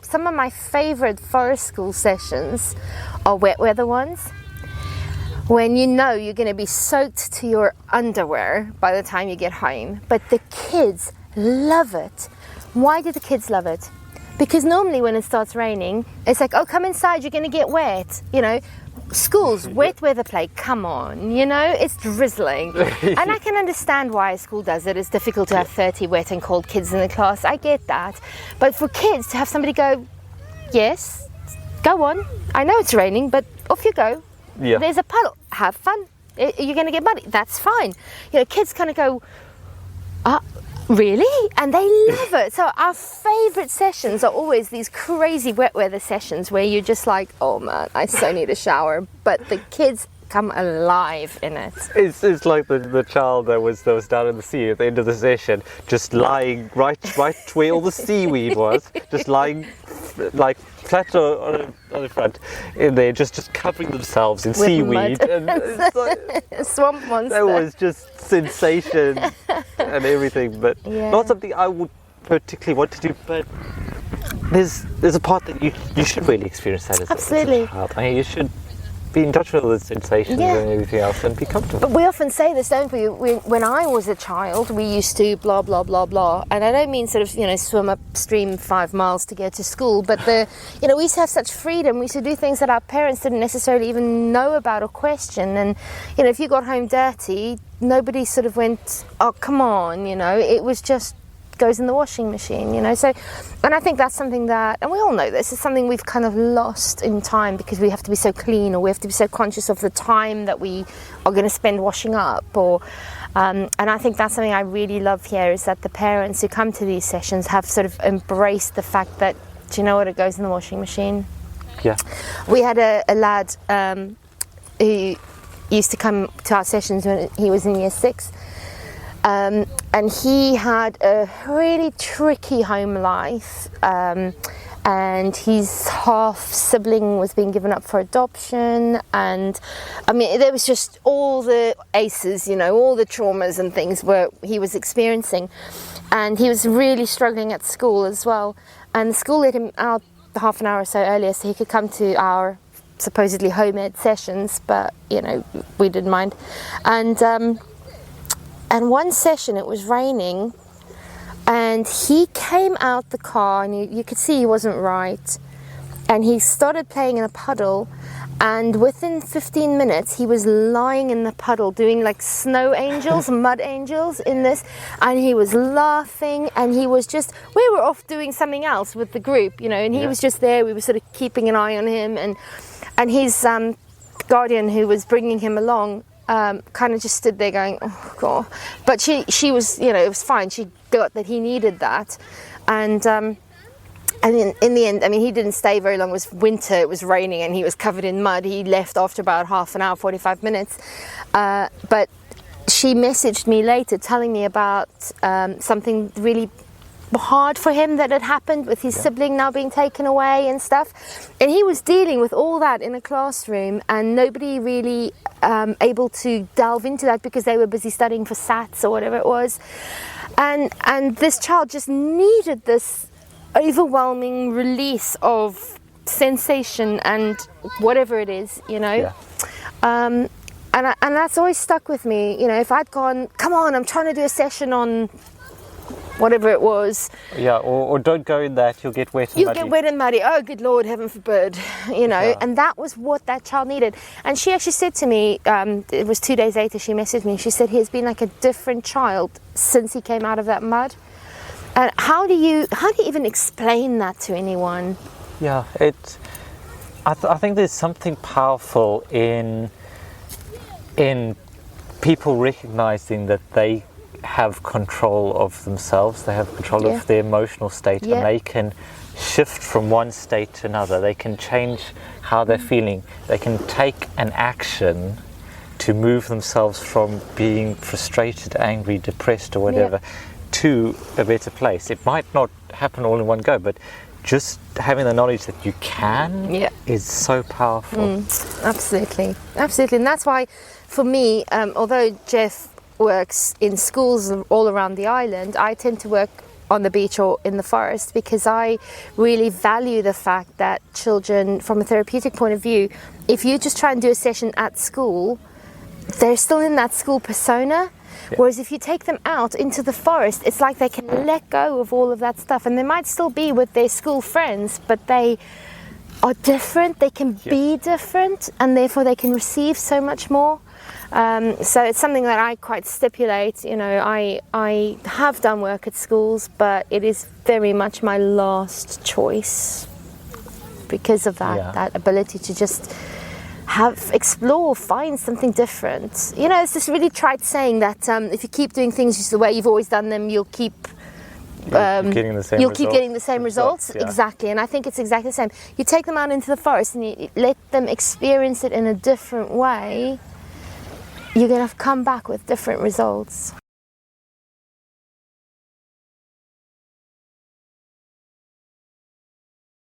some of my favorite forest school sessions are wet weather ones. When you know you're going to be soaked to your underwear by the time you get home. But the kids love it. Why do the kids love it? Because normally when it starts raining, it's like, oh, come inside, you're going to get wet. You know, schools, wet weather play, come on, you know, it's drizzling. And I can understand why a school does it. It's difficult to have 30 wet and cold kids in the class. I get that. But for kids to have somebody go, yes, go on. I know it's raining, but off you go. Yeah. There's a puddle. Have fun. You're going to get muddy. That's fine. You know, kids kind of go, really? And they love it. So our favorite sessions are always these crazy wet weather sessions where you're just like, oh man, I so need a shower. But the kids come alive in it. It's like the child that was down in the sea at the end of the session, just lying right where all the seaweed was, just lying like flat on the front in there, just covering themselves in with seaweed. Mud. And it's like, swamp monster. that was just sensation and everything, but not something I would particularly want to do. But there's a part that you should really experience that as Absolutely. a child. I mean, you should be in touch with all the sensations and everything else and be comfortable. But we often say this, don't we? When I was a child, we used to blah, blah, blah, blah. And I don't mean sort of, you know, swim upstream 5 miles to get to school. But, we used to have such freedom. We used to do things that our parents didn't necessarily even know about or question. And, you know, if you got home dirty, nobody sort of went, oh, come on, you know. It was just goes in the washing machine, you know. So, and I think that's something that, and we all know this, is something we've kind of lost in time because we have to be so clean, or we have to be so conscious of the time that we are going to spend washing up, or and I think that's something I really love here, is that the parents who come to these sessions have sort of embraced the fact that, do you know what, it goes in the washing machine. Yeah. We had a lad who used to come to our sessions when he was in year 6. And he had a really tricky home life, and his half sibling was being given up for adoption, and I mean there was just all the aces, you know, all the traumas and things where he was experiencing, and he was really struggling at school as well, and the school let him out half an hour or so earlier so he could come to our supposedly home ed sessions, but you know, we didn't mind. And one session it was raining, and he came out the car, and you could see he wasn't right, and he started playing in a puddle, and within 15 minutes he was lying in the puddle doing like snow angels, mud angels in this, and he was laughing, and he was just, we were off doing something else with the group, you know, and he was just there. We were sort of keeping an eye on him, and his guardian who was bringing him along kind of just stood there going, oh God. But she was, you know, it was fine. She got that he needed that. And in the end, I mean, he didn't stay very long. It was winter, it was raining, and he was covered in mud. He left after about half an hour, 45 minutes. But she messaged me later telling me about something really hard for him that had happened with his sibling now being taken away and stuff, and he was dealing with all that in a classroom, and nobody really able to delve into that because they were busy studying for SATs or whatever it was, and this child just needed this overwhelming release of sensation and whatever it is, you know. And that's always stuck with me, you know. If I'd gone, come on, I'm trying to do a session on whatever it was. Yeah, or don't go in that, you'll get wet and muddy. You'll get wet and muddy. Oh, good Lord, heaven forbid. You know, and that was what that child needed. And she actually said to me, it was 2 days later, she messaged me, she said, he's been like a different child since he came out of that mud. And how do you even explain that to anyone? Yeah, I think there's something powerful in people recognizing that they have control of themselves, they have control of their emotional state, and they can shift from one state to another. They can change how they're feeling. They can take an action to move themselves from being frustrated, angry, depressed or whatever to a better place. It might not happen all in one go, but just having the knowledge that you can is so powerful. Absolutely. And that's why for me, although Jeff works in schools all around the island, I tend to work on the beach or in the forest, because I really value the fact that children, from a therapeutic point of view, if you just try and do a session at school, they're still in that school persona. Whereas if you take them out into the forest, it's like they can let go of all of that stuff, and they might still be with their school friends, but they are different, they can be different, and therefore they can receive so much more. So it's something that I quite stipulate. I have done work at schools, but it is very much my last choice because of that ability to just explore, find something different. It's this really trite saying that if you keep doing things just the way you've always done them, you'll keep getting the same results. Yeah. Exactly. And I think it's exactly the same. You take them out into the forest and you let them experience it in a different way, you're going to come back with different results.